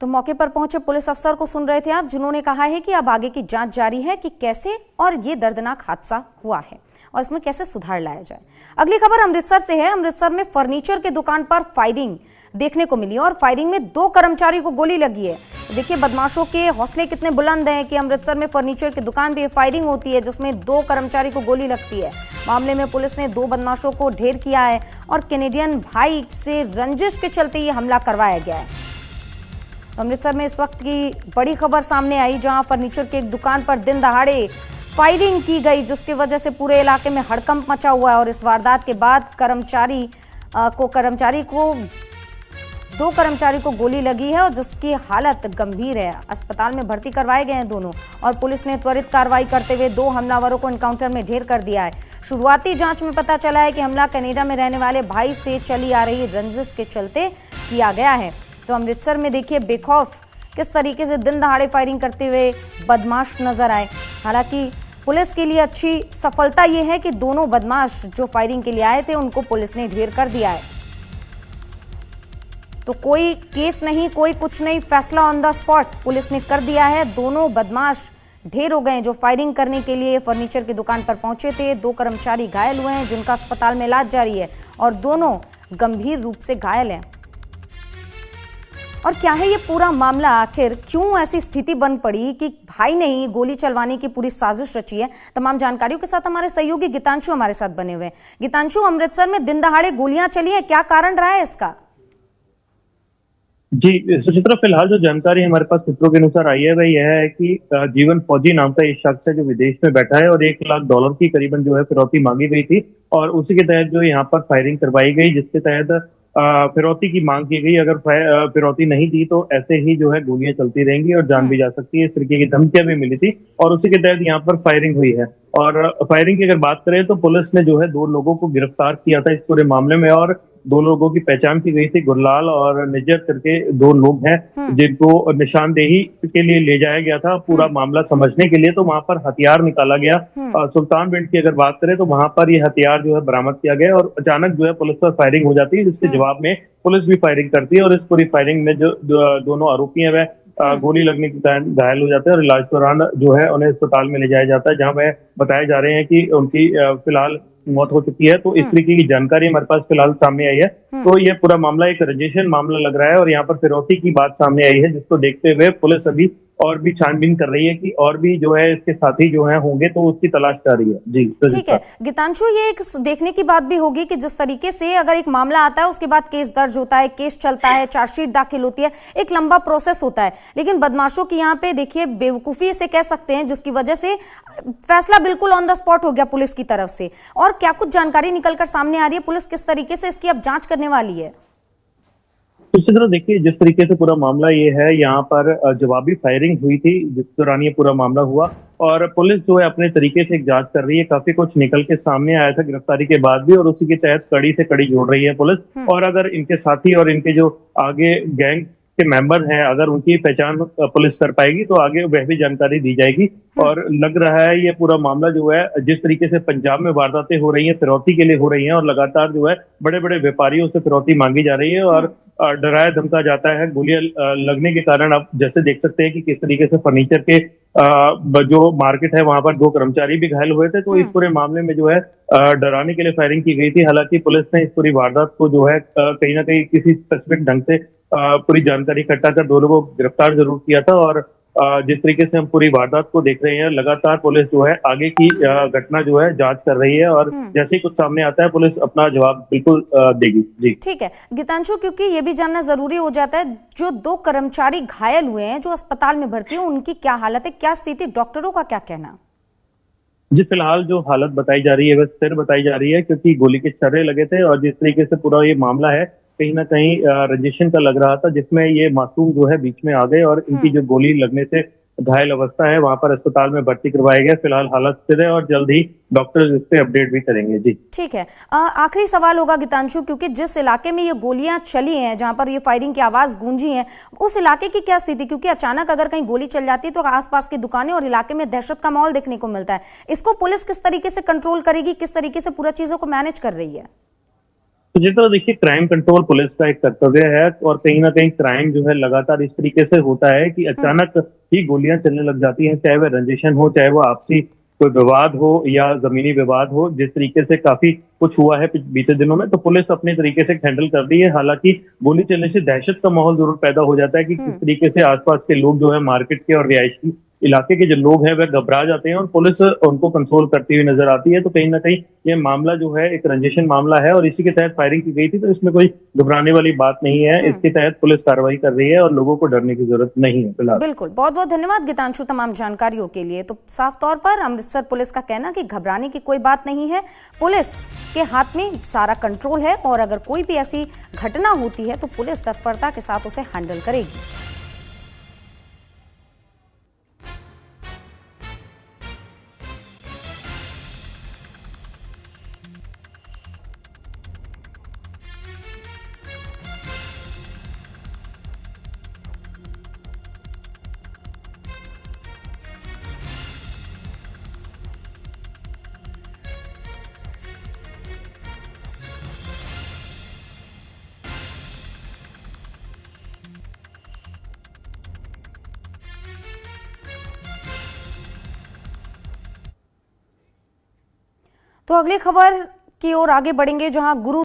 तो मौके पर पहुंचे पुलिस अफसर को सुन रहे थे आप, जिन्होंने कहा है कि अब आगे की जांच जारी है कि कैसे और ये दर्दनाक हादसा हुआ है और इसमें कैसे सुधार लाया जाए। अगली खबर अमृतसर से है। अमृतसर में फर्नीचर की दुकान पर फायरिंग देखने को मिली और फायरिंग में 2 कर्मचारी को गोली लगी है। तो देखिए बदमाशों के हौसले कितने बुलंद हैं कि अमृतसर में फर्नीचर की दुकान भी फायरिंग होती है जिसमें 2 कर्मचारी को गोली लगती है। मामले में पुलिस ने 2 बदमाशों को ढेर किया है और कैनेडियन भाई से रंजिश के चलते ये हमला करवाया गया है। अमृतसर में इस वक्त की बड़ी खबर सामने आई, जहां फर्नीचर की एक दुकान पर दिन दहाड़े फायरिंग की गई, जिसकी वजह से पूरे इलाके में हड़कंप मचा हुआ है। और इस वारदात के बाद दो कर्मचारी को गोली लगी है और जिसकी हालत गंभीर है। अस्पताल में भर्ती करवाए गए हैं दोनों और पुलिस ने त्वरित कार्रवाई करते हुए 2 हमलावरों को एनकाउंटर में ढेर कर दिया है। शुरुआती जांच में पता चला है कि हमला कनाडा में रहने वाले भाई से चली आ रही रंजिश के चलते किया गया है। तो अमृतसर में देखिए बेखौफ किस तरीके से दिन दहाड़े फायरिंग करते हुए बदमाश नजर आए। हालांकि पुलिस के लिए अच्छी सफलता यह है कि दोनों बदमाश जो फायरिंग के लिए आए थे उनको पुलिस ने ढेर कर दिया है। तो कोई केस नहीं, कोई कुछ नहीं, फैसला ऑन द स्पॉट पुलिस ने कर दिया है। दोनों बदमाश ढेर हो गए जो फायरिंग करने के लिए फर्नीचर की दुकान पर पहुंचे थे। 2 कर्मचारी घायल हुए हैं जिनका अस्पताल में इलाज जारी है और दोनों गंभीर रूप से घायल हैं। और क्या है ये पूरा मामला, आखिर क्यों ऐसी स्थिति बन पड़ी कि भाई ने ही गोली चलवाने की पूरी साजिश रची है? तमाम जानकारियों के साथ हमारे सहयोगी गीतांशु हमारे साथ बने हुए हैं। गीतांशु, अमृतसर में दिन दहाड़े गोलियां चली हैं, क्या कारण रहा है इसका? जी सुचित्रा, फिलहाल जो जानकारी हमारे पास सूत्रों के अनुसार आई है वह यह है कि जीवन फौजी नाम का एक शख्स है जो विदेश में बैठा है और $1 लाख की करीबन जो है फिरौती मांगी गई थी और उसी के तहत जो यहाँ पर फायरिंग करवाई गई, जिसके तहत फिरौती की मांग की गई। अगर फिरौती नहीं दी तो ऐसे ही जो है गोलियां चलती रहेंगी और जान भी जा सकती है, इस तरीके की धमकियां भी मिली थी और उसी के तहत यहाँ पर फायरिंग हुई है। और फायरिंग की अगर बात करें तो पुलिस ने जो है 2 लोगों को गिरफ्तार किया था इस पूरे मामले में और 2 लोगों की पहचान की गई थी। गुरलाल और निजर करके 2 लोग हैं जिनको निशानदेही के लिए ले जाया गया था पूरा मामला समझने के लिए। तो वहां पर हथियार निकाला गया। सुल्तानविंड की अगर बात करें तो वहां पर ये हथियार जो है बरामद किया गया और अचानक जो है पुलिस पर फायरिंग हो जाती है, जिसके जवाब में पुलिस भी फायरिंग करती है और इस पूरी फायरिंग में जो दोनों आरोपी हैं वह गोली लगने के कारण घायल हो जाते हैं और इलाज के दौरान जो है उन्हें अस्पताल में ले जाया जाता है, जहां वह बताए जा रहे हैं कि उनकी फिलहाल मौत हो चुकी है। तो इस तरीके की जानकारी हमारे पास फिलहाल सामने आई है। तो ये पूरा मामला एक रजिस्ट्रेशन मामला लग रहा है और यहाँ पर फिरौती की बात सामने आई है, जिसको देखते हुए पुलिस अभी और भी छानबीन कर रही है कि और भी जो है इसके साथी जो है होंगे, तो उसकी तलाश कर रही है। जी ठीक है गीतांशु, ये एक देखने की बात भी होगी कि जिस तरीके से अगर एक मामला आता है उसके बाद केस दर्ज होता है, केस चलता है, चार्जशीट दाखिल होती है, एक लंबा प्रोसेस होता है। लेकिन बदमाशों की यहाँ पे देखिए बेवकूफी से कह सकते हैं, जिसकी वजह से फैसला बिल्कुल ऑन द स्पॉट हो गया पुलिस की तरफ से। और क्या कुछ जानकारी निकलकर सामने आ रही है, पुलिस किस तरीके से इसकी अब जांच करने वाली है? इसी तरह देखिए जिस तरीके से पूरा मामला ये है, यहाँ पर जवाबी फायरिंग हुई थी जिस दौरान ये पूरा मामला हुआ और पुलिस जो है अपने तरीके से एक जांच कर रही है। काफी कुछ निकल के सामने आया था गिरफ्तारी के बाद भी और उसी के तहत कड़ी से कड़ी जोड़ रही है पुलिस। और अगर इनके साथी और इनके जो आगे गैंग के मेंबर हैं, अगर उनकी पहचान पुलिस कर पाएगी तो आगे वह भी जानकारी दी जाएगी। और लग रहा है ये पूरा मामला जो है, जिस तरीके से पंजाब में वारदातें हो रही हैं फिरौती के लिए हो रही हैं और लगातार जो है बड़े बड़े व्यापारियों से फिरौती मांगी जा रही है और डराया धमका जाता है। गोलियां लगने के कारण आप जैसे देख सकते हैं कि किस तरीके से फर्नीचर के जो मार्केट है वहां पर 2 कर्मचारी भी घायल हुए थे। तो इस पूरे मामले में जो है डराने के लिए फायरिंग की गई थी। हालांकि पुलिस ने इस पूरी वारदात को जो है कहीं ना कहीं किसी स्पेसिफिक ढंग से पूरी जानकारी इकट्ठा कर 2 लोगों को गिरफ्तार जरूर किया था। और जिस तरीके से हम पूरी वारदात को देख रहे हैं, लगातार पुलिस जो है आगे की घटना जो है जांच कर रही है और जैसे ही कुछ सामने आता है पुलिस अपना जवाब बिल्कुल देगी। जी ठीक है गीतांशु, क्योंकि ये भी जानना जरूरी हो जाता है, जो 2 कर्मचारी घायल हुए हैं जो अस्पताल में भर्ती है, उनकी क्या हालत है, क्या स्थिति, डॉक्टरों का क्या कहना? जी फिलहाल जो हालत बताई जा रही है वह स्थिर बताई जा रही है, क्योंकि गोली के छर्रे लगे थे और जिस तरीके से पूरा ये मामला है कहीं ना कहीं रजिस्ट्रेशन का लग रहा था, जिसमें ये मासूम जो है बीच में आ गए और इनकी जो गोली लगने से घायल अवस्था है वहां पर अस्पताल में भर्ती करवाया गया। फिलहाल हालत स्थिर है और जल्द ही डॉक्टर इस पे अपडेट भी करेंगे। जी ठीक है, आखिरी सवाल होगा गीतांशु, क्योंकि जिस इलाके में ये गोलियां चली हैं, जहां पर ये फायरिंग की आवाज गूंजी है, उस इलाके की क्या स्थिति? क्योंकि अचानक अगर कहीं गोली चल जाती है तो आसपास की दुकानें और इलाके में दहशत का माहौल देखने को मिलता है। इसको पुलिस किस तरीके से कंट्रोल करेगी, किस तरीके से पूरा चीजों को मैनेज कर रही है? तो जिस तरह देखिए क्राइम कंट्रोल पुलिस का एक कर्तव्य है और कहीं ना कहीं क्राइम जो है लगातार इस तरीके से होता है कि हम्म। अचानक ही गोलियां चलने लग जाती हैं, चाहे वह रंजिशन हो, चाहे वो आपसी कोई विवाद हो या जमीनी विवाद हो। जिस तरीके से काफी कुछ हुआ है बीते दिनों में, तो पुलिस अपने तरीके से हैंडल कर रही है। हालांकि गोली चलने से दहशत का माहौल जरूर पैदा हो जाता है कि किस हम्म। तरीके से आसपास के लोग जो है, मार्केट के और रिहायशी इलाके के जो लोग हैं वह घबरा जाते हैं और पुलिस उनको कंट्रोल करती हुई नजर आती है। तो कहीं ना कहीं ये मामला जो है एक रंजिशन मामला है और इसी के तहत फायरिंग की गई थी, तो इसमें कोई घबराने वाली बात नहीं है। हम्म। इसके तहत पुलिस कार्रवाई कर रही है और लोगों को डरने की जरूरत नहीं है फिलहाल। बिल्कुल, बहुत बहुत धन्यवाद गीतांशु तमाम जानकारियों के लिए। तो साफ तौर पर अमृतसर पुलिस का कहना कि घबराने की कोई बात नहीं है, पुलिस के हाथ में सारा कंट्रोल है और अगर कोई भी ऐसी घटना होती है तो पुलिस तत्परता के साथ उसे हैंडल करेगी। तो अगली खबर की ओर आगे बढ़ेंगे, जहां गुरु